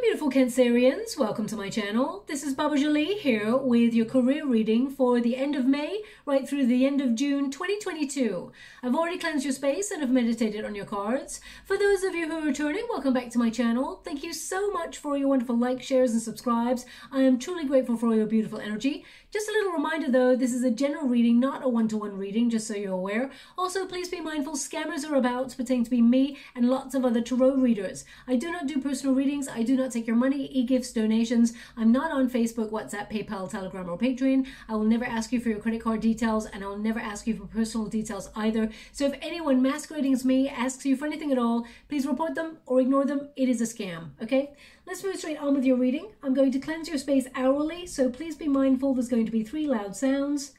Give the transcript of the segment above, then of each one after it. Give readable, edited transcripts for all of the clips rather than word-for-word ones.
beautiful Cancerians, welcome to my channel. This is Baba Jolie here with your career reading for the end of May right through the end of June 2022. I've already cleansed your space and have meditated on your cards. For those of you who are returning, welcome back to my channel. Thank you so much for your wonderful likes, shares and subscribes. I am truly grateful for all your beautiful energy. Just a little reminder though, this is a general reading, not a one-to-one reading, just so you're aware. Also, please be mindful, scammers are about to pretend to be me and lots of other tarot readers. I do not do personal readings. I do not take your money, e-gifts, donations. I'm not on Facebook, WhatsApp, PayPal, Telegram, or Patreon. I will never ask you for your credit card details, and I will never ask you for personal details either. So if anyone masquerading as me asks you for anything at all, please report them or ignore them. It is a scam, okay? Let's move straight on with your reading. I'm going to cleanse your space hourly, so please be mindful. There's going to be 3 loud sounds.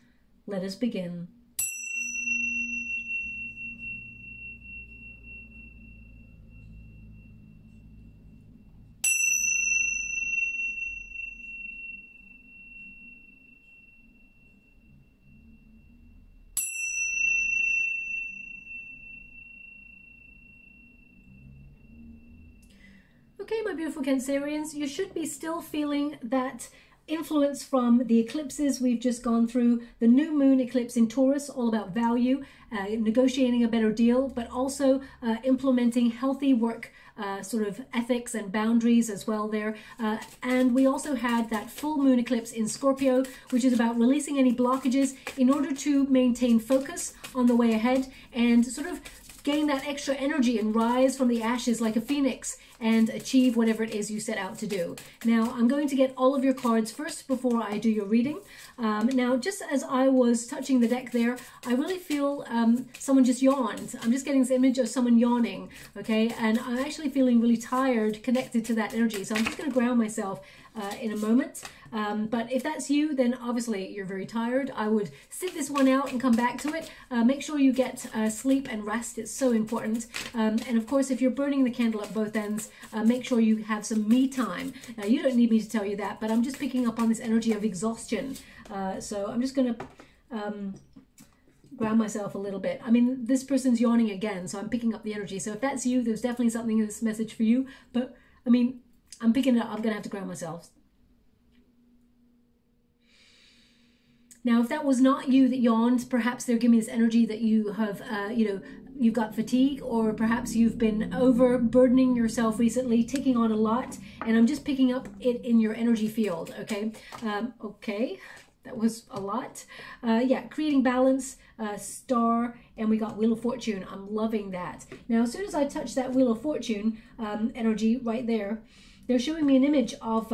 Let us begin. Okay, my beautiful Cancerians, you should be still feeling that influence from the eclipses we've just gone through. The new moon eclipse in Taurus, all about value, negotiating a better deal, but also implementing healthy work sort of ethics and boundaries as well there. And we also had that full moon eclipse in Scorpio, which is about releasing any blockages in order to maintain focus on the way ahead and sort of gain that extra energy and rise from the ashes like a phoenix and achieve whatever it is you set out to do. Now, I'm going to get all of your cards first before I do your reading. Now, just as I was touching the deck there, I really feel someone just yawned. I'm just getting this image of someone yawning, okay? And I'm actually feeling really tired connected to that energy. So I'm just going to ground myself in a moment. But if that's you, then obviously you're very tired. I would sit this one out and come back to it. Make sure you get sleep and rest. It's so important. And of course, if you're burning the candle at both ends, make sure you have some me time. Now, you don't need me to tell you that, but I'm just picking up on this energy of exhaustion. So I'm just going to ground myself a little bit. I mean, this person's yawning again, so I'm picking up the energy. So if that's you, there's definitely something in this message for you. But I mean, I'm picking it up. I'm going to have to ground myself. Now, if that was not you that yawned, perhaps they're giving me this energy that you have, you've got fatigue, or perhaps you've been overburdening yourself recently, taking on a lot, and I'm just picking up it in your energy field, okay? Okay, that was a lot. Yeah, creating balance, star, and we got Wheel of Fortune. I'm loving that. Now, as soon as I touch that Wheel of Fortune energy right there, they're showing me an image of...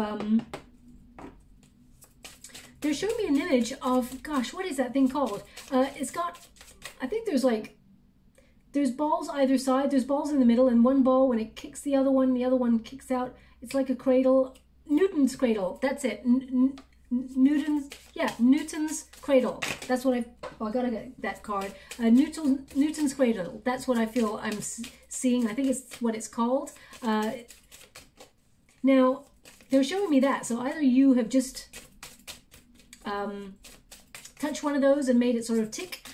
They're showing me an image of, gosh, what is that thing called? It's got, I think there's balls either side, there's balls in the middle, and one ball, when it kicks the other one kicks out. It's like a cradle. Newton's cradle, that's it. Newton's cradle. That's what I gotta get that card. Newton's cradle, that's what I feel I'm seeing. I think it's what it's called. Now, they're showing me that, so either you have just... touch one of those and made it sort of tick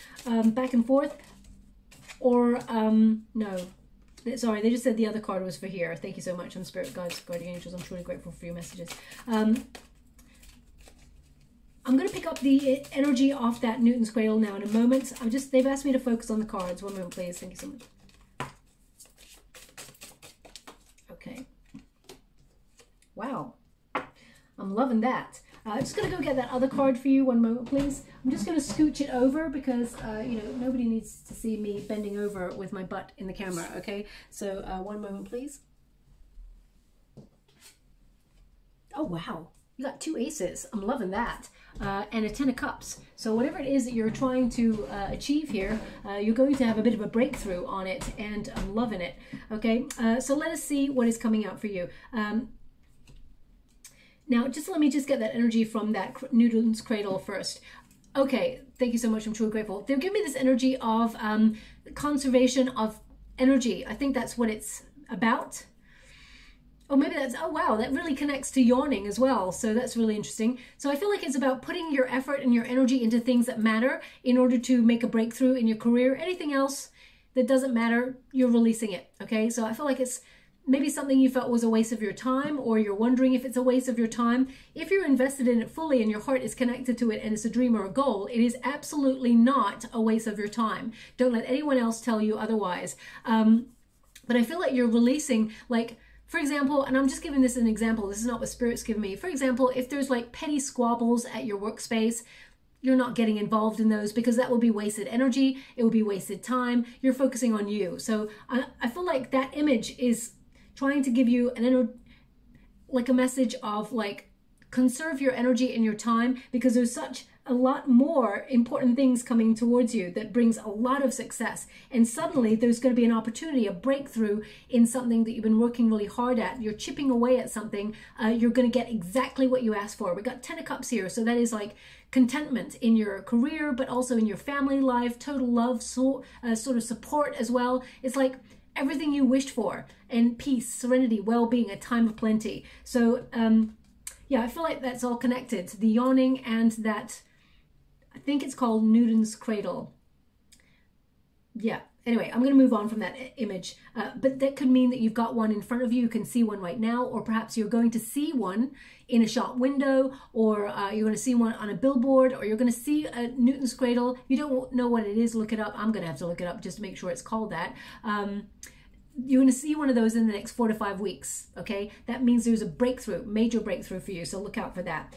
back and forth, or no, sorry, they just said the other card was for here. Thank you so much. I'm Spirit Guides, Guardian Angels. I'm truly grateful for your messages. I'm going to pick up the energy off that Newton's cradle now in a moment. They've asked me to focus on the cards. One moment, please. Thank you so much. Okay. Wow. I'm loving that. I'm just going to go get that other card for you. One moment, please. I'm just going to scooch it over because, nobody needs to see me bending over with my butt in the camera, okay? So, one moment, please. Oh, wow. You got 2 aces. I'm loving that. And a 10 of cups. So whatever it is that you're trying to achieve here, you're going to have a bit of a breakthrough on it, and I'm loving it, okay? So let us see what is coming out for you. Now, just let me just get that energy from that Newton's cradle first. Okay, thank you so much. I'm truly grateful. They're giving me this energy of conservation of energy. I think that's what it's about. Oh, maybe that's, oh wow, that really connects to yawning as well. So that's really interesting. So I feel like it's about putting your effort and your energy into things that matter in order to make a breakthrough in your career. Anything else that doesn't matter, you're releasing it, okay? So I feel like it's maybe something you felt was a waste of your time, or you're wondering if it's a waste of your time. If you're invested in it fully and your heart is connected to it and it's a dream or a goal, it is absolutely not a waste of your time. Don't let anyone else tell you otherwise. But I feel like you're releasing, like, for example, and I'm just giving this an example, this is not what Spirit's giving me. For example, if there's like petty squabbles at your workspace, you're not getting involved in those, because that will be wasted energy, it will be wasted time, you're focusing on you. So I feel like that image is trying to give you like a message of like, conserve your energy and your time, because there's such a lot more important things coming towards you that brings a lot of success. And suddenly there's going to be an opportunity, a breakthrough in something that you've been working really hard at. You're chipping away at something. You're going to get exactly what you asked for. We got 10 of Cups here. So that is like contentment in your career, but also in your family life, total love, sort of support as well. It's like everything you wished for, and peace, serenity, well-being, a time of plenty. So yeah, I feel like that's all connected. The yawning and that, I think it's called Newton's cradle. Yeah, anyway, I'm going to move on from that image. But that could mean that you've got one in front of you. You can see one right now, or perhaps you're going to see one in a shop window, or you're going to see one on a billboard, or you're going to see a Newton's cradle. You don't know what it is, look it up. I'm going to have to look it up just to make sure it's called that. You're going to see one of those in the next 4 to 5 weeks, okay? That means there's a breakthrough, major breakthrough for you, so look out for that.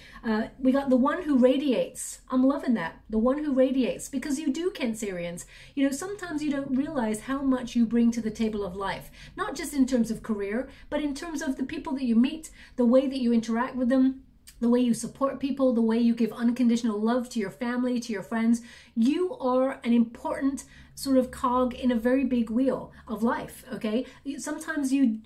We got the one who radiates. I'm loving that, the one who radiates, because you do, Cancerians. You know, sometimes you don't realize how much you bring to the table of life, not just in terms of career, but in terms of the people that you meet, the way that you interact with them, the way you support people, the way you give unconditional love to your family, to your friends. You are an important sort of cog in a very big wheel of life, okay? Sometimes you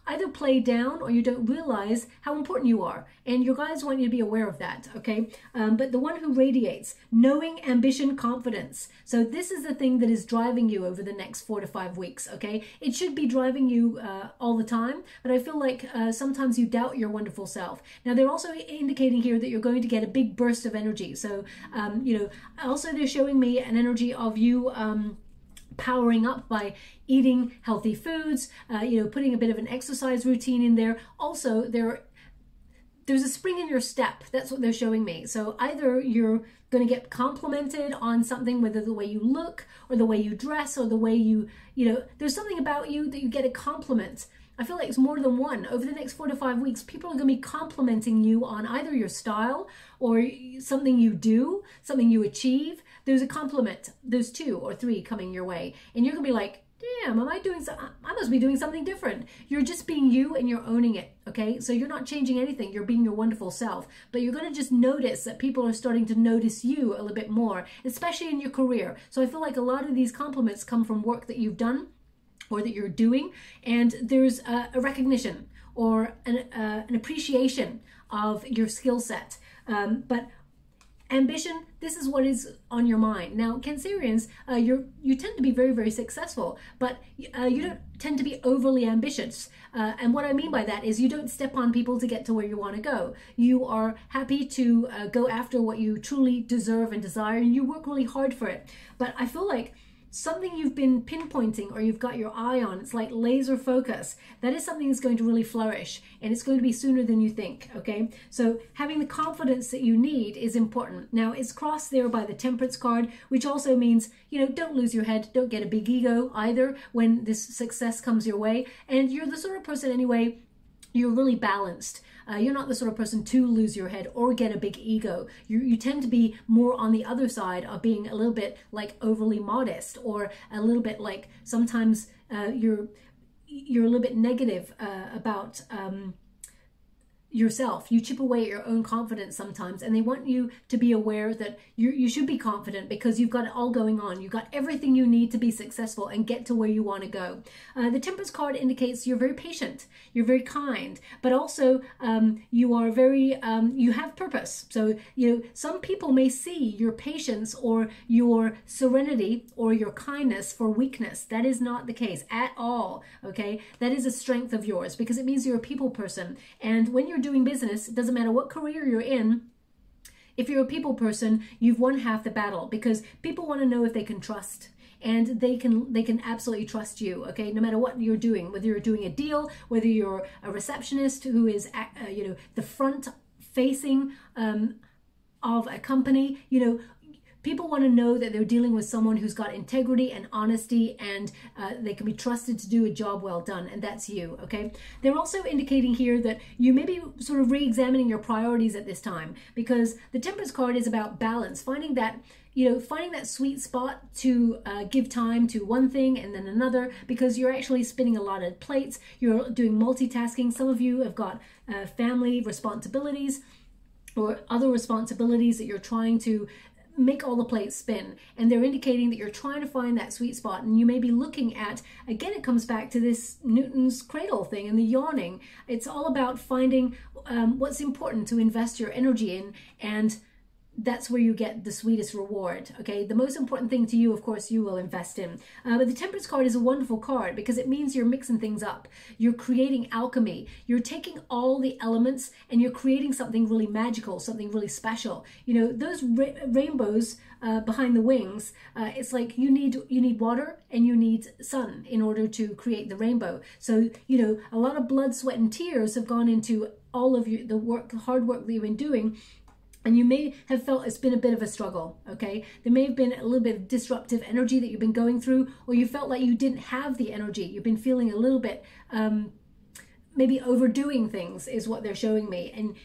either play down or you don't realize how important you are, and your guides want you to be aware of that, okay? But the one who radiates, knowing, ambition, confidence. So this is the thing that is driving you over the next 4 to 5 weeks, okay? It should be driving you all the time, but I feel like sometimes you doubt your wonderful self. Now, they're also indicating here that you're going to get a big burst of energy. So, you know, also they're showing me an energy of you powering up by eating healthy foods, you know, putting a bit of an exercise routine in there. Also, there's a spring in your step. That's what they're showing me. So either you're going to get complimented on something, whether the way you look or the way you dress or the way you know, there's something about you that you get a compliment. I feel like it's more than one. Over the next 4 to 5 weeks, people are going to be complimenting you on either your style or something you do, something you achieve. There's a compliment. There's 2 or 3 coming your way. And you're going to be like, damn, I must be doing something different. You're just being you and you're owning it, okay? So you're not changing anything. You're being your wonderful self. But you're going to just notice that people are starting to notice you a little bit more, especially in your career. So I feel like a lot of these compliments come from work that you've done or that you're doing, and there's a recognition or an appreciation of your skill set. But ambition, this is what is on your mind. Now, Cancerians, you tend to be very, very successful, but you don't tend to be overly ambitious. And what I mean by that is you don't step on people to get to where you want to go. You are happy to go after what you truly deserve and desire, and you work really hard for it. But I feel like something you've been pinpointing or you've got your eye on, it's like laser focus. That is something that's going to really flourish, and it's going to be sooner than you think, okay? So having the confidence that you need is important. Now, it's crossed there by the Temperance card, which also means, you know, don't lose your head, don't get a big ego either when this success comes your way. And you're the sort of person anyway, you're really balanced. You're not the sort of person to lose your head or get a big ego. You tend to be more on the other side of being a little bit like overly modest, or a little bit like sometimes you're a little bit negative about yourself. You chip away at your own confidence sometimes, and they want you to be aware that you should be confident because you've got it all going on. You've got everything you need to be successful and get to where you want to go. The Temperance card indicates you're very patient, you're very kind, but also you are very, you have purpose. So, you know, some people may see your patience or your serenity or your kindness for weakness. That is not the case at all, okay? That is a strength of yours because it means you're a people person. And when you're doing business, it doesn't matter what career you're in, if you're a people person, you've won half the battle, because people want to know if they can trust. and they can absolutely trust you, okay, no matter what you're doing, whether you're doing a deal, whether you're a receptionist who is you know, the front facing of a company. You know, people want to know that they're dealing with someone who's got integrity and honesty, and they can be trusted to do a job well done, and that's you, okay? They're also indicating here that you may be sort of re-examining your priorities at this time, because the Temperance card is about balance, finding that, you know, finding that sweet spot to give time to one thing and then another, because you're actually spinning a lot of plates, you're doing multitasking. Some of you have got family responsibilities or other responsibilities that you're trying to make all the plates spin, and they're indicating that you're trying to find that sweet spot, and you may be looking at, again, it comes back to this Newton's cradle thing and the yawning. It's all about finding what's important to invest your energy in, and that's where you get the sweetest reward, okay? The most important thing to you, of course, you will invest in. But the Temperance card is a wonderful card because it means you're mixing things up. You're creating alchemy. You're taking all the elements and you're creating something really magical, something really special. You know, those rainbows behind the wings, it's like you need water and you need sun in order to create the rainbow. So, you know, a lot of blood, sweat, and tears have gone into all of the work, the hard work that you've been doing. And you may have felt it's been a bit of a struggle, okay? There may have been a little bit of disruptive energy that you've been going through, or you felt like you didn't have the energy. You've been feeling a little bit, maybe overdoing things is what they're showing me. And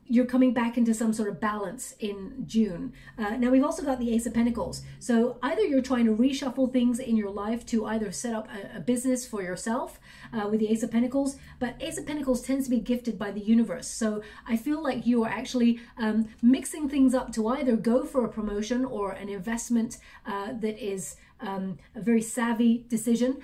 you're coming back into some sort of balance in June. Now we've also got the Ace of Pentacles. So either you're trying to reshuffle things in your life to either set up a business for yourself with the Ace of Pentacles, but Ace of Pentacles tends to be gifted by the universe. So I feel like you are actually mixing things up to either go for a promotion or an investment that is a very savvy decision.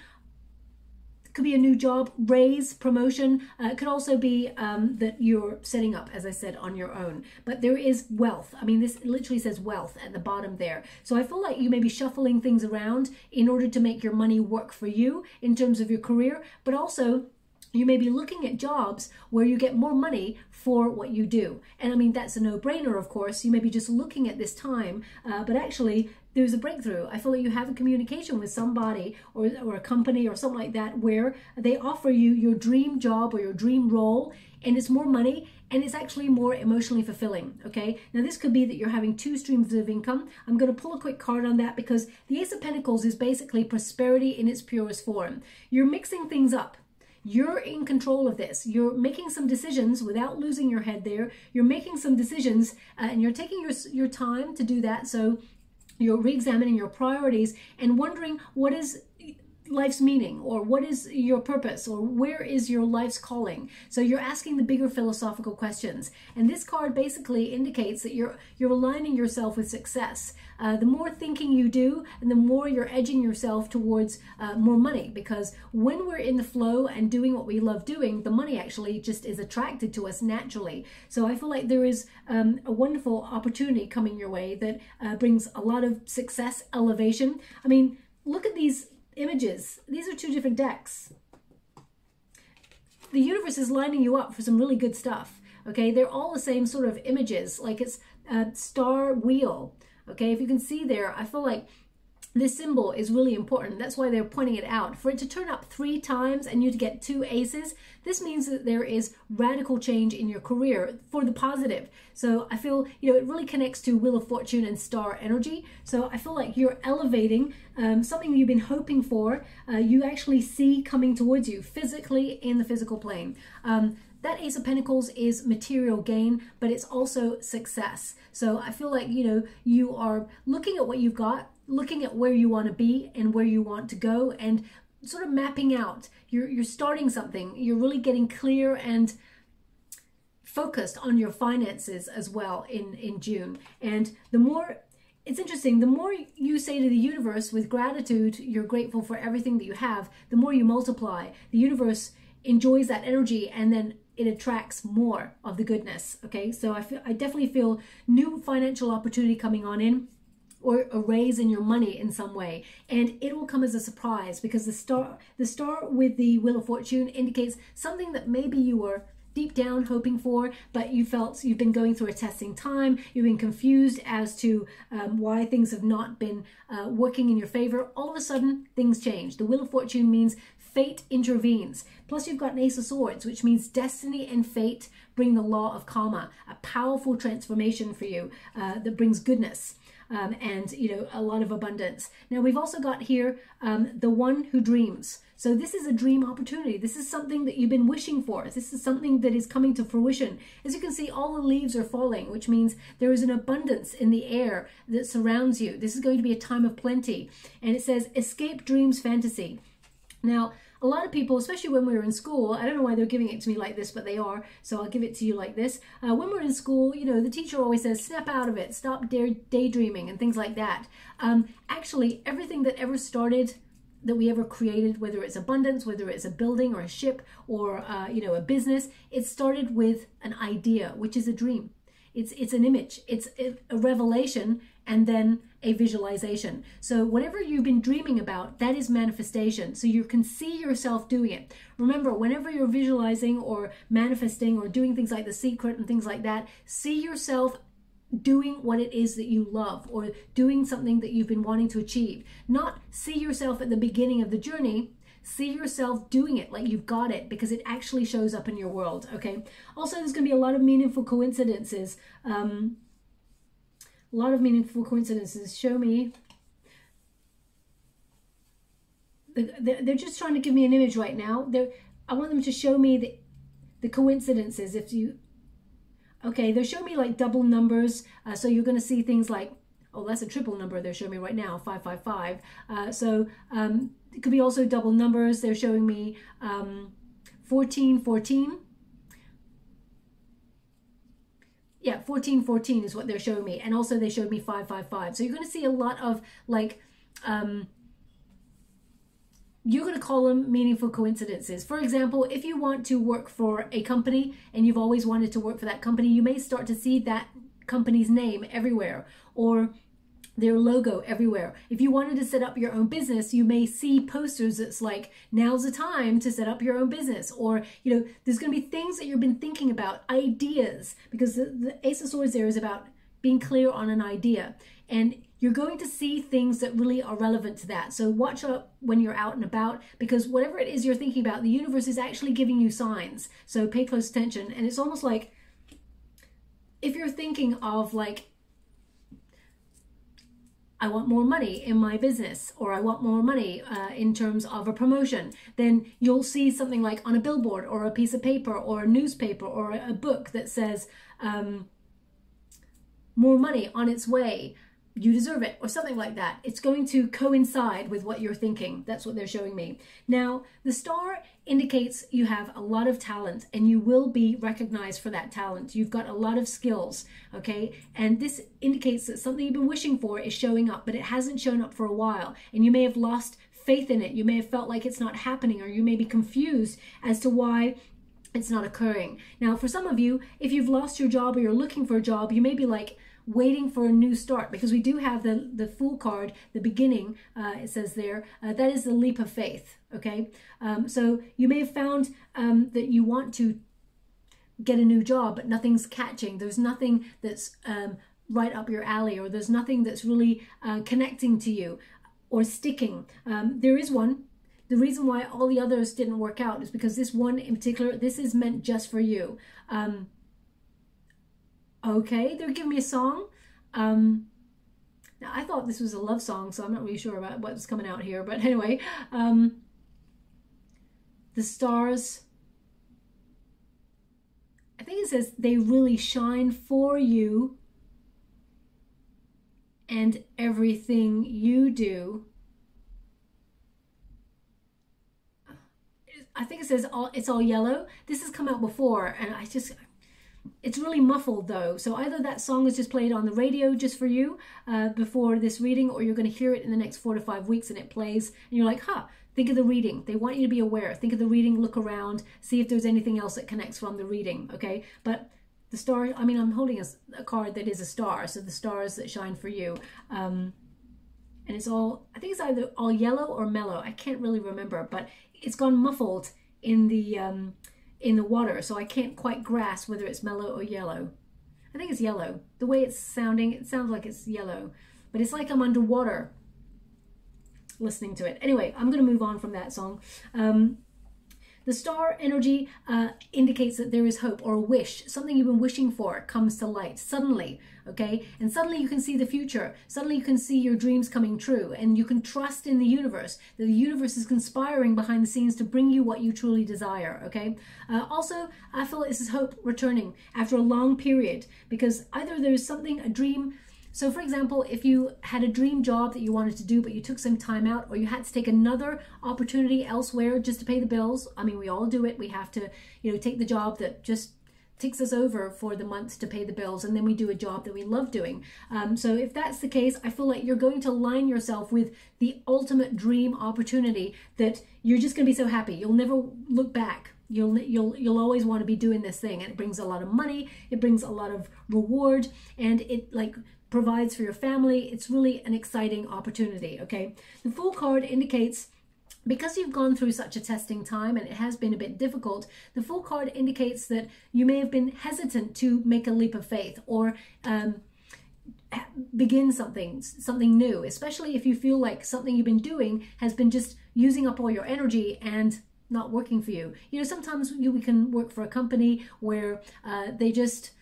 Could be a new job, raise, promotion. It could also be that you're setting up, as I said, on your own. But there is wealth. I mean, this literally says wealth at the bottom there. So I feel like you may be shuffling things around in order to make your money work for you in terms of your career, but also you may be looking at jobs where you get more money for what you do. And I mean, that's a no-brainer, of course. You may be just looking at this time, but actually there's a breakthrough. I feel like you have a communication with somebody or a company or something like that where they offer you your dream job or your dream role, and it's more money and it's actually more emotionally fulfilling, okay? Now this could be that you're having two streams of income. I'm going to pull a quick card on that because the Ace of Pentacles is basically prosperity in its purest form. You're mixing things up. You're in control of this. You're making some decisions without losing your head there. You're making some decisions and you're taking your time to do that. So you're re-examining your priorities and wondering what is life's meaning, or what is your purpose, or where is your life's calling. So you're asking the bigger philosophical questions. And this card basically indicates that you're aligning yourself with success. The more thinking you do, and the more you're edging yourself towards more money, because when we're in the flow and doing what we love doing, the money actually just is attracted to us naturally. So I feel like there is a wonderful opportunity coming your way that brings a lot of success, elevation. I mean, look at these images. These are two different decks. The universe is lining you up for some really good stuff, okay? They're all the same sort of images, like it's a star wheel, okay? If you can see there, I feel like this symbol is really important. That's why they're pointing it out. For it to turn up 3 times and you to get 2 aces, this means that there is radical change in your career for the positive. So I feel, you know, it really connects to Wheel of Fortune and star energy. So I feel like you're elevating something you've been hoping for. You actually see coming towards you physically in the physical plane. That Ace of Pentacles is material gain, but it's also success. So I feel like, you know, you are looking at what you've got, looking at where you want to be and where you want to go, and sort of mapping out. You're starting something. You're really getting clear and focused on your finances as well in June. And the more, it's interesting, the more you say to the universe with gratitude, you're grateful for everything that you have, the more you multiply. The universe enjoys that energy, and then it attracts more of the goodness, okay? So I definitely feel new financial opportunity coming on in, or a raise in your money in some way, and it will come as a surprise, because the star with the Wheel of Fortune indicates something that maybe you were deep down hoping for, but you felt you've been going through a testing time, you've been confused as to why things have not been working in your favor. All of a sudden, things change. The Wheel of Fortune means fate intervenes. Plus you've got an Ace of Swords, which means destiny and fate bring the law of karma, a powerful transformation for you that brings goodness. And, you know, a lot of abundance. Now, we've also got here the one who dreams. So this is a dream opportunity. This is something that you've been wishing for. This is something that is coming to fruition. As you can see, all the leaves are falling, which means there is an abundance in the air that surrounds you. This is going to be a time of plenty. And it says, escape dreams fantasy. Now, a lot of people, especially when we were in school, I don't know why they're giving it to me like this, but they are, so I'll give it to you like this. When we're in school, you know, the teacher always says, snap out of it, stop daydreaming, and things like that. Actually, everything that ever started, that we ever created, whether it's abundance, whether it's a building or a ship or, you know, a business, it started with an idea, which is a dream. It's an image, it's a revelation, and then a visualization. So whatever you've been dreaming about, that is manifestation. So you can see yourself doing it. Remember, whenever you're visualizing or manifesting or doing things like The Secret and things like that, see yourself doing what it is that you love or doing something that you've been wanting to achieve. Not see yourself at the beginning of the journey. See yourself doing it like you've got it, because it actually shows up in your world, okay? Also, there's going to be a lot of meaningful coincidences. A lot of meaningful coincidences. Show me. They're just trying to give me an image right now. I want them to show me the coincidences. If you, okay, they're showing me like double numbers. So you're going to see things like, oh, that's a triple number they're showing me right now, 555. It could be also double numbers. They're showing me 1414. Yeah, 1414 is what they're showing me. And also they showed me 555. So you're going to see a lot of like, you're going to call them meaningful coincidences. For example, if you want to work for a company and you've always wanted to work for that company, you may start to see that company's name everywhere or their logo everywhere. If you wanted to set up your own business, you may see posters that's like, now's the time to set up your own business. Or, you know, there's going to be things that you've been thinking about, ideas, because the Ace of Swords there is about being clear on an idea. And you're going to see things that really are relevant to that. So watch out when you're out and about, because whatever it is you're thinking about, the universe is actually giving you signs. So pay close attention. And it's almost like, if you're thinking of like, I want more money in my business, or I want more money in terms of a promotion, then you'll see something like on a billboard or a piece of paper or a newspaper or a book that says more money on its way, you deserve it, or something like that. It's going to coincide with what you're thinking. That's what they're showing me. Now, the star indicates you have a lot of talent and you will be recognized for that talent. You've got a lot of skills, okay? And this indicates that something you've been wishing for is showing up, but it hasn't shown up for a while. And you may have lost faith in it. You may have felt like it's not happening, or you may be confused as to why it's not occurring. Now, for some of you, if you've lost your job or you're looking for a job, you may be like, waiting for a new start, because we do have the Fool card, the beginning, it says there, that is the leap of faith, okay? So you may have found that you want to get a new job, but nothing's catching. There's nothing that's right up your alley, or there's nothing that's really connecting to you or sticking. There is one. The reason why all the others didn't work out is because this one in particular, this is meant just for you. Okay, they're giving me a song. Now, I thought this was a love song, so I'm not really sure about what's coming out here. But anyway, the stars, I think it says they really shine for you, and everything you do. I think it says it's all yellow. This has come out before, and it's really muffled though. So either that song is just played on the radio just for you before this reading, or you're going to hear it in the next 4 to 5 weeks and it plays and you're like, huh, think of the reading. They want you to be aware. Think of the reading, look around, see if there's anything else that connects from the reading, okay? But the star, I mean, I'm holding a card that is a star, so the stars that shine for you. And it's all, I think it's either all yellow or mellow. I can't really remember, but it's gone muffled in the in the water, so I can't quite grasp whether it's mellow or yellow. I think it's yellow. The way it's sounding, it sounds like it's yellow, but it's like I'm underwater listening to it. Anyway, I'm going to move on from that song. The star energy indicates that there is hope or a wish. Something you've been wishing for comes to light suddenly, okay? And suddenly you can see the future. Suddenly you can see your dreams coming true, and you can trust in the universe, that the universe is conspiring behind the scenes to bring you what you truly desire, okay? Also, I feel this is hope returning after a long period, because either there's something, a dream. So for example, if you had a dream job that you wanted to do, but you took some time out, or you had to take another opportunity elsewhere just to pay the bills. I mean, we all do it. We have to, you know, take the job that just takes us over for the month to pay the bills, and then we do a job that we love doing. So if that's the case, I feel like you're going to align yourself with the ultimate dream opportunity that you're just going to be so happy. You'll never look back. You'll always want to be doing this thing, and it brings a lot of money. It brings a lot of reward, and it like provides for your family. It's really an exciting opportunity, okay? The Fool card indicates, because you've gone through such a testing time and it has been a bit difficult, the Fool card indicates that you may have been hesitant to make a leap of faith or begin something new, especially if you feel like something you've been doing has been just using up all your energy and not working for you. You know, sometimes we can work for a company where they just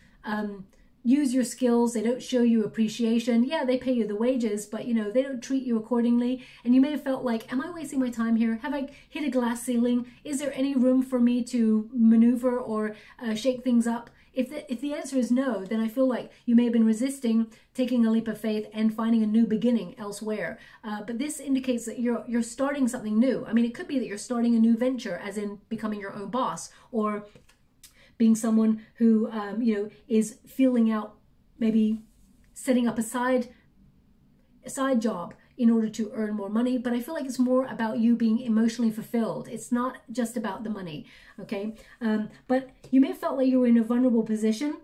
use your skills. They don't show you appreciation. Yeah, they pay you the wages, but you know, they don't treat you accordingly. And you may have felt like, am I wasting my time here? Have I hit a glass ceiling? Is there any room for me to maneuver or shake things up? If the answer is no, then I feel like you may have been resisting taking a leap of faith and finding a new beginning elsewhere. But this indicates that you're starting something new. I mean, it could be that you're starting a new venture, as in becoming your own boss, or being someone who, you know, is feeling out, maybe setting up a side job in order to earn more money. But I feel like it's more about you being emotionally fulfilled. It's not just about the money, okay? But you may have felt like you were in a vulnerable position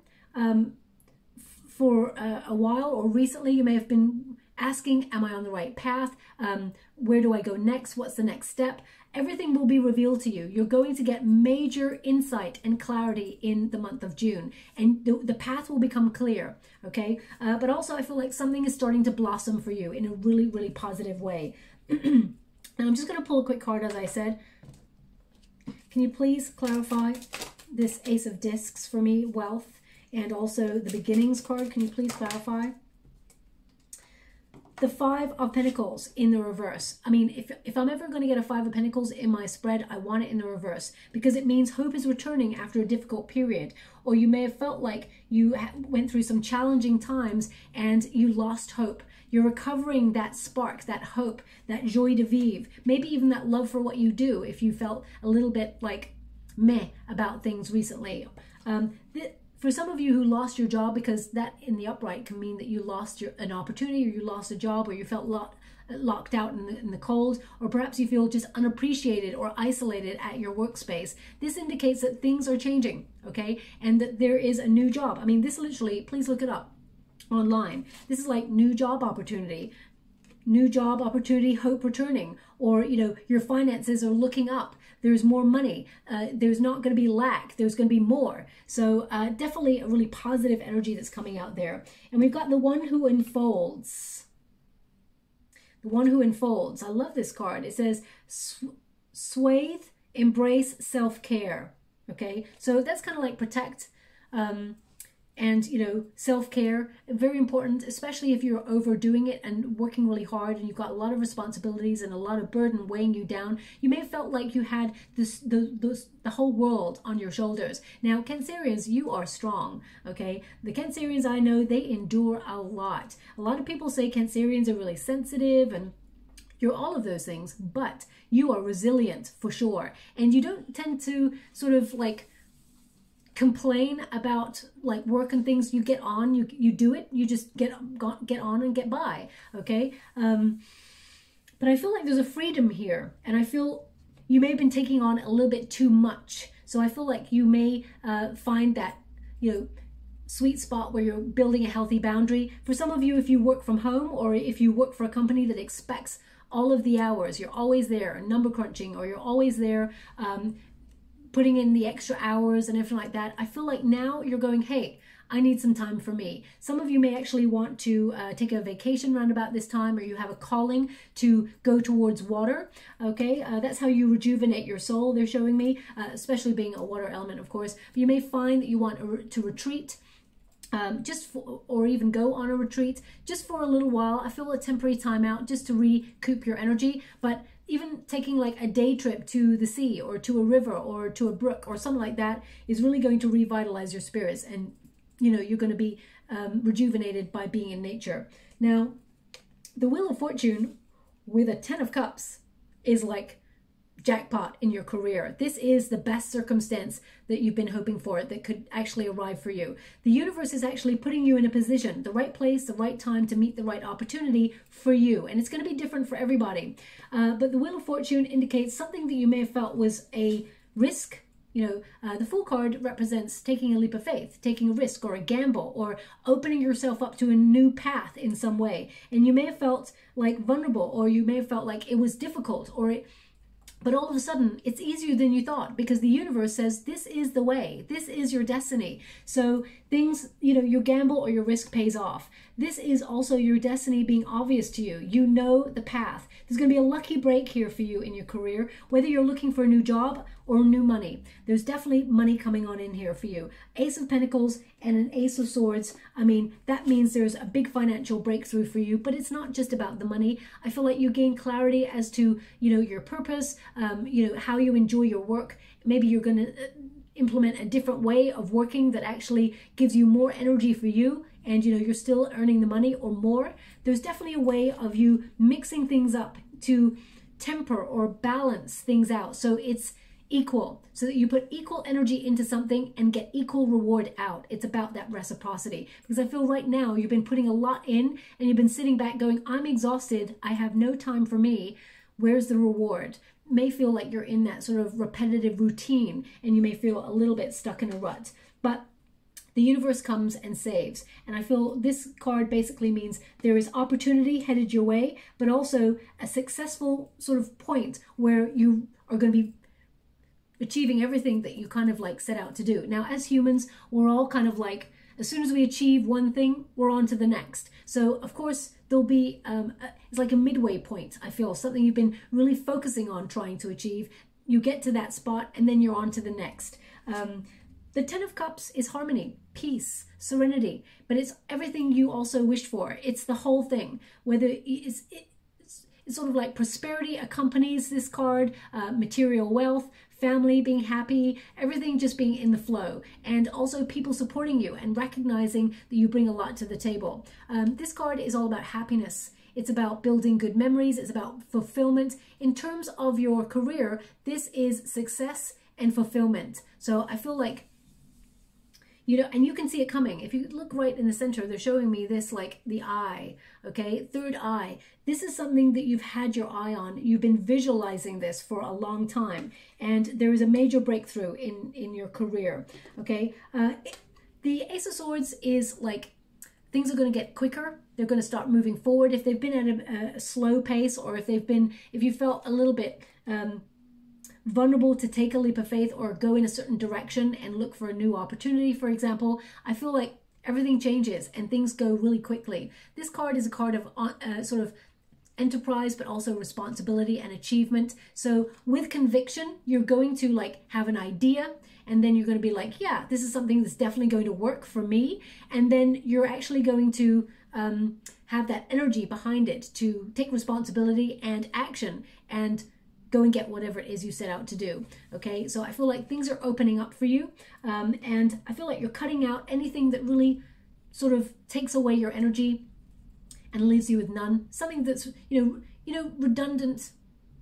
for a while, or recently you may have been asking, am I on the right path? Where do I go next? What's the next step? Everything will be revealed to you. You're going to get major insight and clarity in the month of June, and the path will become clear, okay? But also I feel like something is starting to blossom for you in a really, really positive way. And I'm just going to pull a quick card, as I said. Can you please clarify this Ace of Discs for me, wealth, and also the beginnings card? Can you please clarify? The Five of Pentacles in the reverse. I mean, if I'm ever going to get a Five of Pentacles in my spread, I want it in the reverse, because it means hope is returning after a difficult period. Or you may have felt like you went through some challenging times and you lost hope. You're recovering that spark, that hope, that joie de vivre, maybe even that love for what you do if you felt a little bit like meh about things recently. For some of you who lost your job, because that in the upright can mean that you lost an opportunity, or you lost a job, or you felt locked out in the cold, or perhaps you feel just unappreciated or isolated at your workspace. This indicates that things are changing, okay? And that there is a new job. I mean, this literally, please look it up online. This is like new job opportunity, hope returning, or, you know, your finances are looking up. There's more money. There's not going to be lack. There's going to be more. So definitely a really positive energy that's coming out there. And we've got the One Who Unfolds. The One Who Unfolds. I love this card. It says, swathe, embrace self-care. Okay, so that's kind of like protect and, you know, self-care, very important, especially if you're overdoing it and working really hard and you've got a lot of responsibilities and a lot of burden weighing you down. You may have felt like you had the whole world on your shoulders. Now, Cancerians, you are strong, okay? The Cancerians I know, they endure a lot. A lot of people say Cancerians are really sensitive, and you're all of those things, but you are resilient for sure. And you don't tend to sort of like complain about like work and things. You get on, you do it, you just get on and get by, okay? But I feel like there's a freedom here, and I feel you may have been taking on a little bit too much. So I feel like you may find that, you know, sweet spot where you're building a healthy boundary. For some of you, if you work from home, or if you work for a company that expects all of the hours, you're always there number crunching, or you're always there putting in the extra hours and everything like that. I feel like now you're going, hey, I need some time for me. Some of you may actually want to take a vacation around about this time, or you have a calling to go towards water, okay? That's how you rejuvenate your soul, they're showing me, especially being a water element, of course. But you may find that you want to retreat, or even go on a retreat just for a little while. I feel a temporary time out just to recoup your energy. But even taking like a day trip to the sea or to a river or to a brook or something like that is really going to revitalize your spirits, and you know, you're going to be rejuvenated by being in nature. Now, the Wheel of Fortune with a 10 of Cups is like jackpot in your career. This is the best circumstance that you've been hoping for that could actually arrive for you. The universe is actually putting you in a position, the right place, the right time to meet the right opportunity for you. And it's going to be different for everybody. But the Wheel of Fortune indicates something that you may have felt was a risk. You know, the Fool card represents taking a leap of faith, taking a risk or a gamble, or opening yourself up to a new path in some way. And you may have felt like vulnerable, or you may have felt like it was difficult, but all of a sudden it's easier than you thought, because the universe says this is the way, this is your destiny. So things, you know, your gamble or your risk pays off. This is also your destiny being obvious to you. You know the path. There's going to be a lucky break here for you in your career, whether you're looking for a new job or new money. There's definitely money coming on in here for you. Ace of Pentacles and an Ace of Swords. I mean, that means there's a big financial breakthrough for you, but it's not just about the money. I feel like you gain clarity as to, you know, your purpose, you know, how you enjoy your work. Maybe you're going to implement a different way of working that actually gives you more energy for you, and you know, you're still earning the money or more. There's definitely a way of you mixing things up to temper or balance things out so it's equal, so that you put equal energy into something and get equal reward out. It's about that reciprocity, because I feel right now you've been putting a lot in and you've been sitting back going, I'm exhausted, I have no time for me, where's the reward? May feel like you're in that sort of repetitive routine, and you may feel a little bit stuck in a rut, but the universe comes and saves. And I feel this card basically means there is opportunity headed your way, but also a successful sort of point where you are going to be achieving everything that you kind of like set out to do. Now, as humans, we're all kind of like, as soon as we achieve one thing, we're on to the next. So of course there'll be, it's like a midway point. I feel something you've been really focusing on trying to achieve. You get to that spot and then you're on to the next. The 10 of Cups is harmony, peace, serenity, but it's everything you also wished for. It's the whole thing. Whether it's sort of like prosperity accompanies this card, material wealth, family being happy, everything just being in the flow, and also people supporting you and recognizing that you bring a lot to the table. This card is all about happiness. It's about building good memories. It's about fulfillment. In terms of your career, this is success and fulfillment. So I feel like, you know, and you can see it coming. If you look right in the center, they're showing me this, like the eye, okay? Third eye. This is something that you've had your eye on. You've been visualizing this for a long time, and there is a major breakthrough in your career, okay? The Ace of Swords is like, things are going to get quicker. They're going to start moving forward. If they've been at a slow pace, or if you felt a little bit vulnerable to take a leap of faith or go in a certain direction and look for a new opportunity, for example, I feel like everything changes and things go really quickly. This card is a card of sort of enterprise, but also responsibility and achievement. So with conviction, you're going to like have an idea, and then you're going to be like, yeah, this is something that's definitely going to work for me. And then you're actually going to have that energy behind it to take responsibility and action and go and get whatever it is you set out to do. Okay, so I feel like things are opening up for you, and I feel like you're cutting out anything that really sort of takes away your energy and leaves you with none. Something that's, you know, redundant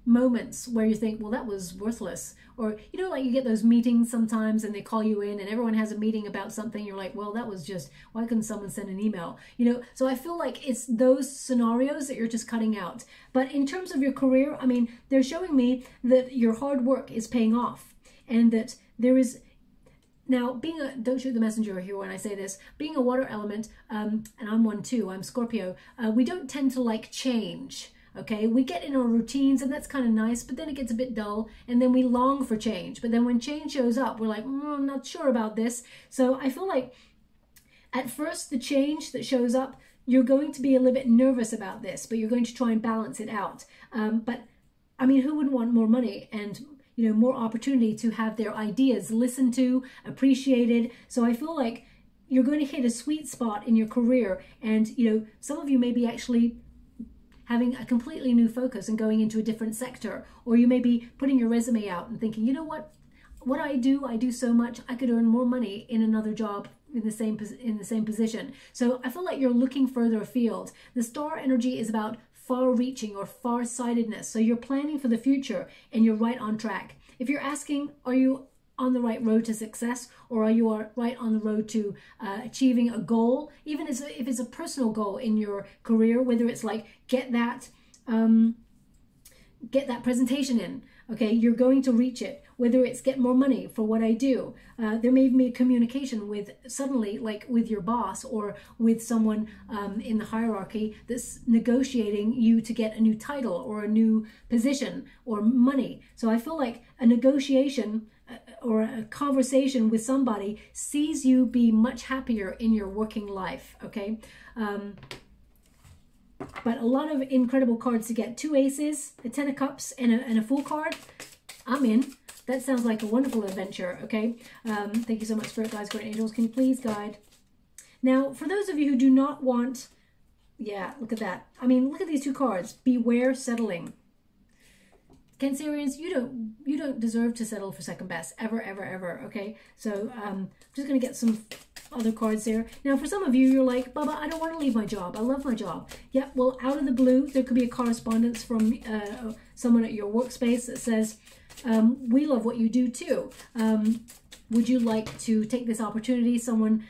moments where you think, well, that was worthless. Or, you know, like you get those meetings sometimes and they call you in and everyone has a meeting about something. You're like, well, that was just, why couldn't someone send an email? You know, so I feel like it's those scenarios that you're just cutting out. But in terms of your career, I mean, they're showing me that your hard work is paying off, and that there is, now being a, don't shoot the messenger here when I say this, being a water element, and I'm one too, I'm Scorpio, we don't tend to like change. Okay, we get in our routines and that's kind of nice, but then it gets a bit dull and then we long for change. But then when change shows up, we're like, I'm not sure about this. So I feel like at first the change that shows up, you're going to be a little bit nervous about this, but you're going to try and balance it out. But I mean, who wouldn't want more money and, you know, more opportunity to have their ideas listened to, appreciated? So I feel like you're going to hit a sweet spot in your career. And, you know, some of you may be actually having a completely new focus and going into a different sector, or you may be putting your resume out and thinking, you know what I do so much, I could earn more money in another job in the same position. So I feel like you're looking further afield. The star energy is about far-reaching or far-sightedness. So you're planning for the future and you're right on track. If you're asking, are you on the right road to success, or are you right on the road to achieving a goal, even if it's a personal goal in your career, whether it's like get that presentation in, okay, you're going to reach it. Whether it's get more money for what I do, there may be a communication with suddenly, like with your boss or with someone in the hierarchy that's negotiating you to get a new title or a new position or money. So I feel like a negotiation or a conversation with somebody sees you be much happier in your working life, okay? But a lot of incredible cards to get. 2 aces, a 10 of cups, and a Fool card. I'm in. That sounds like a wonderful adventure, okay? Thank you so much, Spirit Guides, Guardian Angels. Can you please guide? Now, for those of you who do not want... Yeah, look at that. I mean, look at these 2 cards. Beware settling. Cancerians, you don't deserve to settle for second best. Ever, ever, ever, okay? So, I'm just going to get some other cards there. Now, for some of you, you're like, Baba, I don't want to leave my job. I love my job. Yeah, well, out of the blue, there could be a correspondence from someone at your workspace that says, we love what you do too. Would you like to take this opportunity? Someone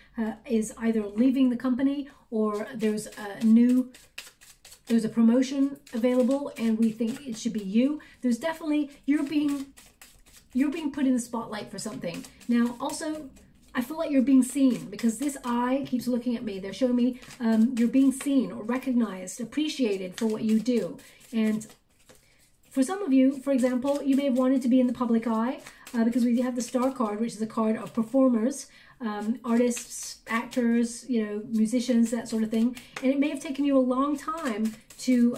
is either leaving the company or there's a promotion available and we think it should be you. There's definitely, you're being put in the spotlight for something. Now, also, I feel like you're being seen because this eye keeps looking at me. They're showing me you're being seen or recognized, appreciated for what you do. And for some of you, for example, you may have wanted to be in the public eye because we have the Star card, which is a card of performers, artists, actors, you know, musicians, that sort of thing. And it may have taken you a long time to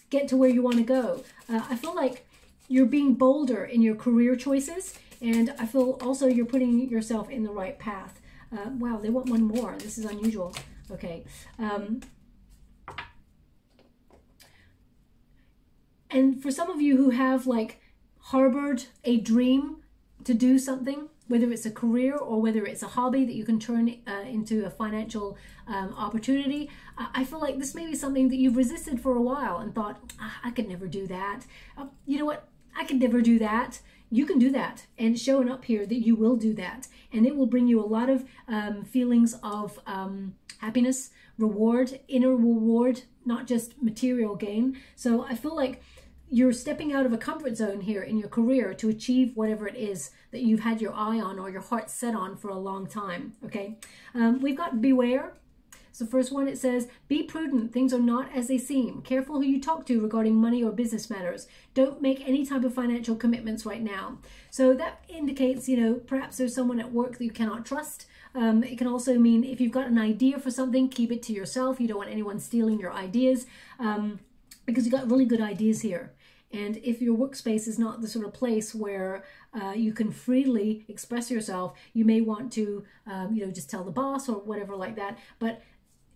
get to where you want to go. I feel like you're being bolder in your career choices, and I feel also you're putting yourself in the right path. Wow, they want one more. This is unusual. Okay. And for some of you who have like harbored a dream to do something, whether it's a career or whether it's a hobby that you can turn into a financial opportunity, I feel like this may be something that you've resisted for a while and thought, I could never do that. You know what? I could never do that. You can do that, and showing up here that you will do that. And it will bring you a lot of feelings of happiness, reward, inner reward, not just material gain. So I feel like you're stepping out of a comfort zone here in your career to achieve whatever it is that you've had your eye on or your heart set on for a long time, okay? We've got beware. So first one, it says, be prudent. Things are not as they seem. Careful who you talk to regarding money or business matters. Don't make any type of financial commitments right now. So that indicates, you know, perhaps there's someone at work that you cannot trust. It can also mean if you've got an idea for something, keep it to yourself. You don't want anyone stealing your ideas because you've got really good ideas here. And if your workspace is not the sort of place where you can freely express yourself, you may want to, you know, just tell the boss or whatever like that. But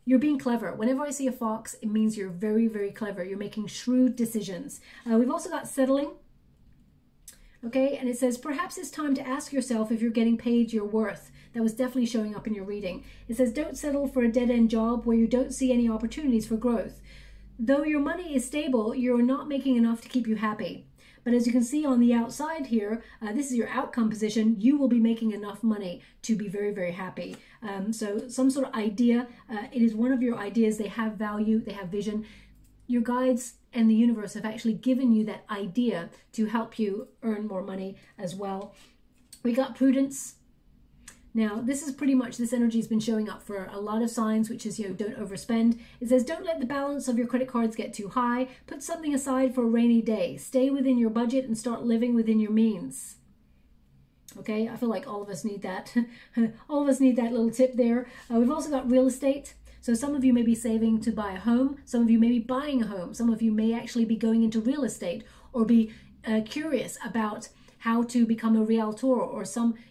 you're being clever. Whenever I see a fox, it means you're very, very clever. You're making shrewd decisions. We've also got settling. Okay, and it says, perhaps it's time to ask yourself if you're getting paid your worth. That was definitely showing up in your reading. It says, don't settle for a dead-end job where you don't see any opportunities for growth. Though your money is stable, you're not making enough to keep you happy. But as you can see on the outside here, this is your outcome position. You will be making enough money to be very, very happy. So some sort of idea, it is one of your ideas. They have value, they have vision. Your guides and the universe have actually given you that idea to help you earn more money as well. We got prudence. Now, this is pretty much, this energy has been showing up for a lot of signs, which is, you know, don't overspend. It says, don't let the balance of your credit cards get too high. Put something aside for a rainy day. Stay within your budget and start living within your means. Okay, I feel like all of us need that. All of us need that little tip there. We've also got real estate. So some of you may be saving to buy a home. Some of you may be buying a home. Some of you may actually be going into real estate or be curious about how to become a realtor, or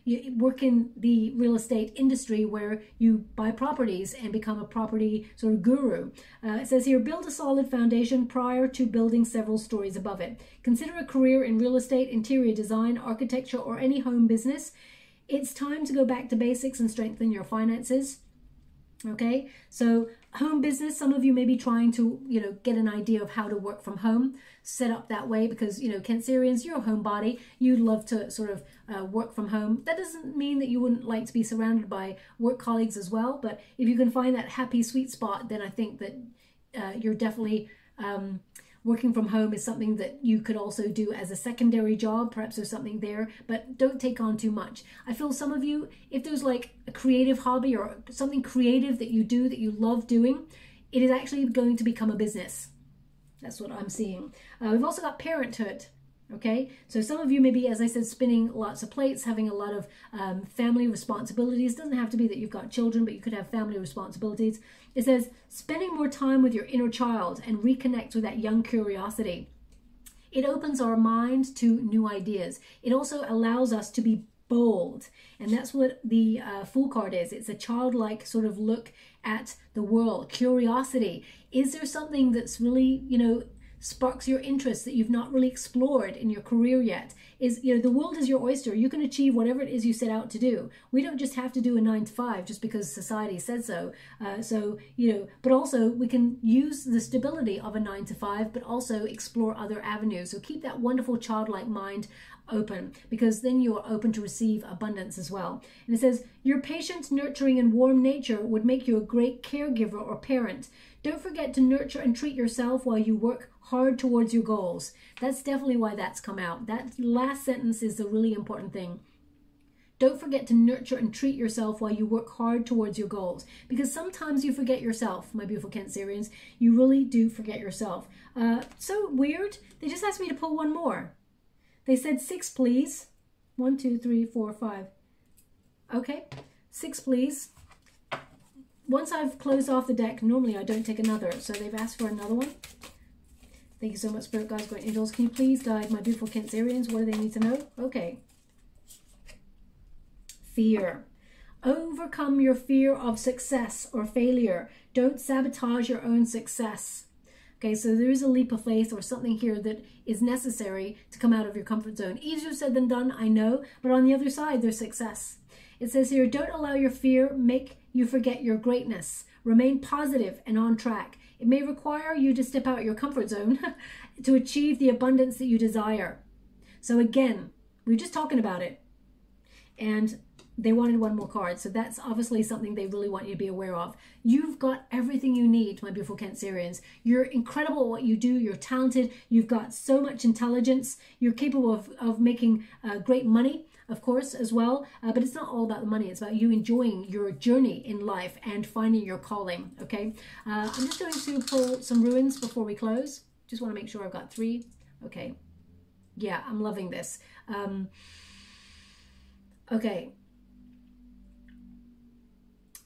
you work in the real estate industry where you buy properties and become a property sort of guru. It says here, build a solid foundation prior to building several stories above it. Consider a career in real estate, interior design, architecture, or any home business. It's time to go back to basics and strengthen your finances. Okay, so home business, some of you may be trying to, you know, get an idea of how to work from home, set up that way, because, you know, Cancerians, you're a homebody. You'd love to sort of work from home. That doesn't mean that you wouldn't like to be surrounded by work colleagues as well, but if you can find that happy sweet spot, then I think that you're definitely working from home is something that you could also do as a secondary job. Perhaps there's something there, but don't take on too much. I feel some of you, if there's like a creative hobby or something creative that you do that you love doing, it is actually going to become a business. That's what I'm seeing. We've also got parenthood. Okay, so some of you may be, as I said, spinning lots of plates, having a lot of family responsibilities. It doesn't have to be that you've got children, but you could have family responsibilities. It says, spending more time with your inner child and reconnect with that young curiosity. It opens our mind to new ideas. It also allows us to be bold. And that's what the Fool card is. It's a childlike sort of look at the world. Curiosity. Is there something that's really, you know, sparks your interest that you've not really explored in your career yet? Is, you know, the world is your oyster. You can achieve whatever it is you set out to do. We don't just have to do a 9-to-5 just because society said so. So, you know, but also we can use the stability of a 9-to-5, but also explore other avenues. So keep that wonderful childlike mind open, because then you are open to receive abundance as well. And it says, your patient, nurturing, and warm nature would make you a great caregiver or parent. Don't forget to nurture and treat yourself while you work hard towards your goals. That's definitely why that's come out. That last sentence is the really important thing. Don't forget to nurture and treat yourself while you work hard towards your goals. Because sometimes you forget yourself, my beautiful Cancerians. You really do forget yourself. So weird. They just asked me to pull one more. They said 6, please. 1, 2, 3, 4, 5. Okay, 6, please. Once I've closed off the deck, normally I don't take another. So they've asked for another one. Thank you so much, Spirit Guides, Great Angels. Can you please guide my beautiful Cancerians? What do they need to know? Okay. Fear. Overcome your fear of success or failure. Don't sabotage your own success. Okay, so there is a leap of faith or something here that is necessary to come out of your comfort zone. Easier said than done, I know, but on the other side, there's success. It says here, don't allow your fear make you forget your greatness. Remain positive and on track. It may require you to step out your comfort zone to achieve the abundance that you desire. So again, we were just talking about it. And they wanted one more card. So that's obviously something they really want you to be aware of. You've got everything you need, my beautiful Cancerians. You're incredible at what you do. You're talented. You've got so much intelligence. You're capable of making great money, of course, as well. But it's not all about the money. It's about you enjoying your journey in life and finding your calling, okay? I'm just going to pull some ruins before we close. Just want to make sure I've got 3. Okay. Yeah, I'm loving this. Okay.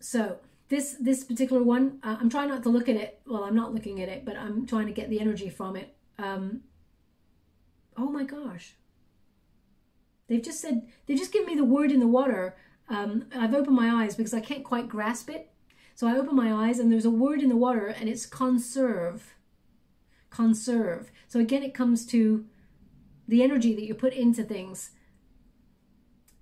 So this particular one, I'm trying not to look at it. Well, I'm not looking at it, but I'm trying to get the energy from it. Oh my gosh. They've just given me the word in the water. I've opened my eyes because I can't quite grasp it. So I open my eyes and there's a word in the water and it's conserve. Conserve. So again, it comes to the energy that you put into things.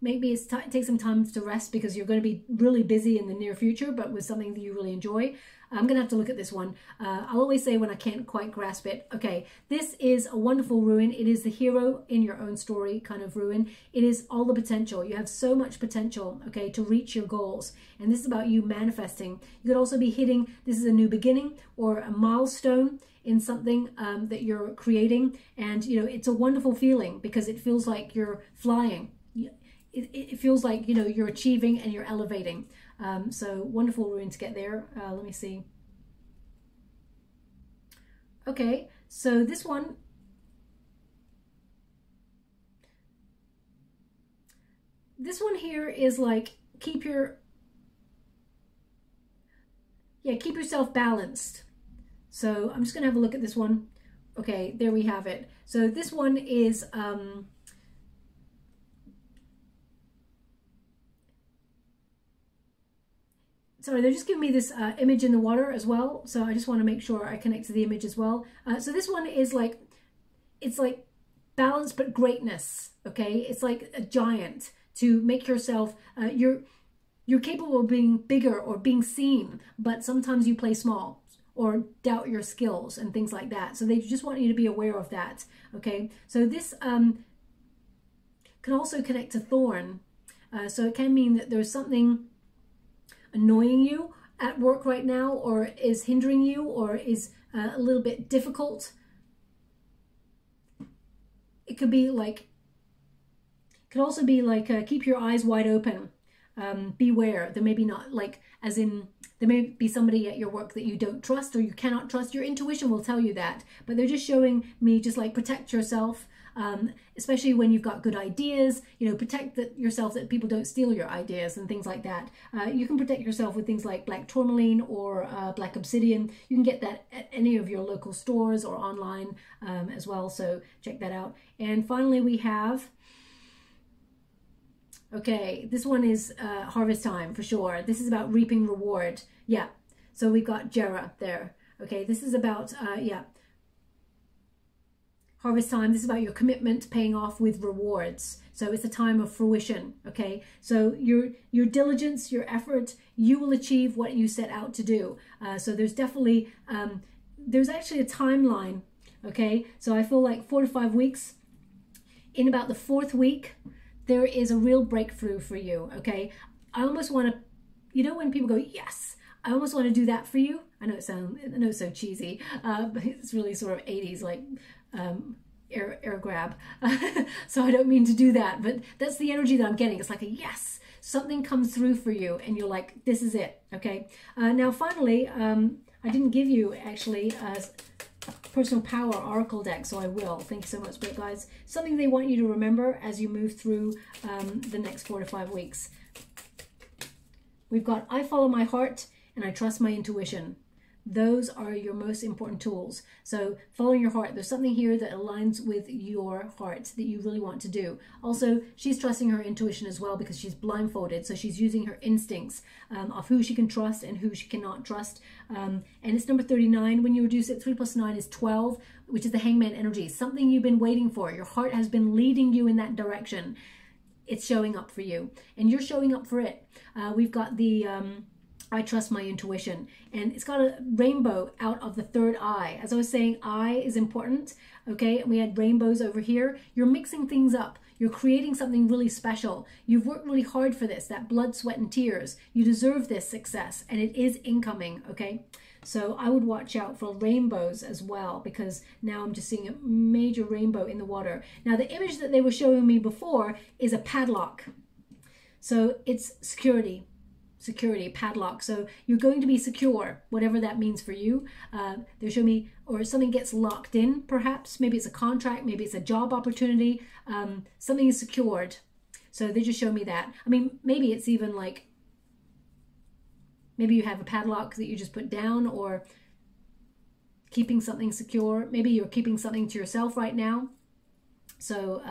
Maybe it takes some time to rest because you're going to be really busy in the near future, but with something that you really enjoy. I'm going to have to look at this one. I'll always say when I can't quite grasp it. Okay, this is a wonderful ruin. It is the hero in your own story kind of ruin. It is all the potential. You have so much potential, okay, to reach your goals. And this is about you manifesting. You could also be hitting, this is a new beginning or a milestone in something that you're creating. And, you know, it's a wonderful feeling because it feels like you're flying. it feels like, you know, you're achieving and you're elevating. So wonderful rune to get there. Let me see. Okay, so this one, here is like keep yourself balanced. So I'm just gonna have a look at this one. Okay, there we have it. So this one is sorry, they're just giving me this image in the water as well. So I just want to make sure I connect to the image as well. So this one is like, it's like balance but greatness. Okay, it's like a giant. To make yourself, you're capable of being bigger or being seen, but sometimes you play small or doubt your skills and things like that. So they just want you to be aware of that. Okay, so this can also connect to thorn. So it can mean that there's something annoying you at work right now, or is hindering you, or is a little bit difficult. It could be like, could also be like keep your eyes wide open. Beware. There may be not like, as in, there may be somebody at your work that you don't trust or you cannot trust. Your intuition will tell you that, but they're just showing me just like protect yourself, especially when you've got good ideas. You know, protect yourself that people don't steal your ideas and things like that. You can protect yourself with things like black tourmaline or black obsidian. You can get that at any of your local stores or online as well. So check that out. And finally, we have, okay, this one is harvest time for sure. This is about reaping reward. Yeah, so we've got Jera there. Okay, this is about, yeah, harvest time. This is about your commitment paying off with rewards. So it's a time of fruition. Okay, so your diligence, your effort, you will achieve what you set out to do. So there's definitely, there's actually a timeline. Okay, so I feel like 4 to 5 weeks. In about the 4th week, there is a real breakthrough for you. Okay, I almost want to, you know, when people go, yes, I almost want to do that for you. I know it's so cheesy, but it's really sort of 80s, like air grab. So I don't mean to do that, but that's the energy that I'm getting. It's like a yes, something comes through for you and you're like, this is it. Okay, now finally, I didn't give you actually personal power oracle deck, so I will. Thank you so much, but guys, something they want you to remember as you move through the next 4 to 5 weeks. We've got, I follow my heart and I trust my intuition. Those are your most important tools. So following your heart, there's something here that aligns with your heart that you really want to do. Also, she's trusting her intuition as well because she's blindfolded. So she's using her instincts of who she can trust and who she cannot trust. And it's number 39. When you reduce it, 3 plus 9 is 12, which is the hangman energy. Something you've been waiting for. Your heart has been leading you in that direction. It's showing up for you and you're showing up for it. We've got the I trust my intuition, and it's got a rainbow out of the 3rd eye. As I was saying, eye is important. Okay, we had rainbows over here. You're mixing things up. You're creating something really special. You've worked really hard for this, that blood, sweat, and tears. You deserve this success, and it is incoming. Okay, so I would watch out for rainbows as well, because now I'm just seeing a major rainbow in the water. Now the image that they were showing me before is a padlock. So it's security, padlock. So you're going to be secure, whatever that means for you. They show me, or something gets locked in, perhaps. Maybe it's a contract, maybe it's a job opportunity. Something is secured. So they just show me that. I mean, maybe it's even like, maybe you have a padlock that you just put down, or keeping something secure. Maybe you're keeping something to yourself right now. So,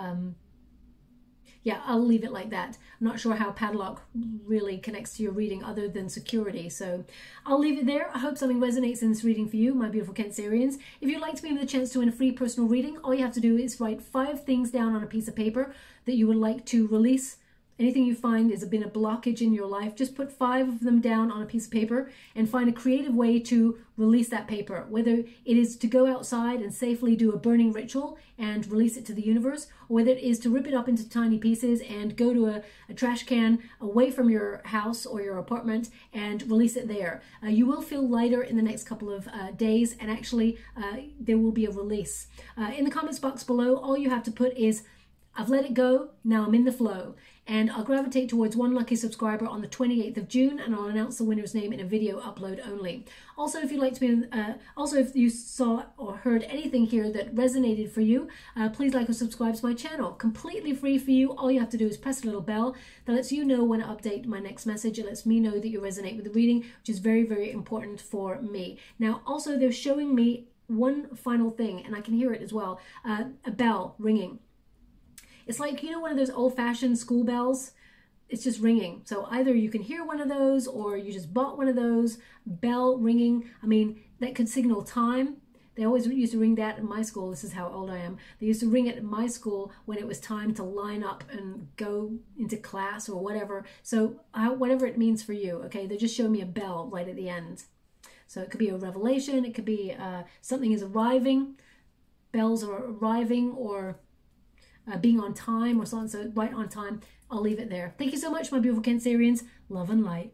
yeah, I'll leave it like that. I'm not sure how padlock really connects to your reading other than security. So I'll leave it there. I hope something resonates in this reading for you, my beautiful Cancerians. If you'd like to be with a chance to win a free personal reading, all you have to do is write 5 things down on a piece of paper that you would like to release. Anything you find has been a blockage in your life, just put 5 of them down on a piece of paper and find a creative way to release that paper. Whether it is to go outside and safely do a burning ritual and release it to the universe, or whether it is to rip it up into tiny pieces and go to a trash can away from your house or your apartment and release it there. You will feel lighter in the next couple of days, and actually there will be a release. In the comments box below, all you have to put is, I've let it go. Now I'm in the flow. And I'll gravitate towards one lucky subscriber on the 28th of June, and I'll announce the winner's name in a video upload only. Also, if you'd like to be, if you saw or heard anything here that resonated for you, please like or subscribe to my channel. Completely free for you. All you have to do is press a little bell that lets you know when I update my next message. It lets me know that you resonate with the reading, which is very, very important for me. Now, also, they're showing me one final thing, and I can hear it as well, a bell ringing. It's like, you know, one of those old-fashioned school bells? It's just ringing. So either you can hear one of those or you just bought one of those, bell ringing. I mean, that could signal time. They always used to ring that in my school. This is how old I am. They used to ring it in my school when it was time to line up and go into class or whatever. So whatever it means for you, okay? They just show me a bell right at the end. So it could be a revelation. It could be something is arriving. Bells are arriving, or being on time or something. So right on time. I'll leave it there. Thank you so much, my beautiful Cancerians. Love and light.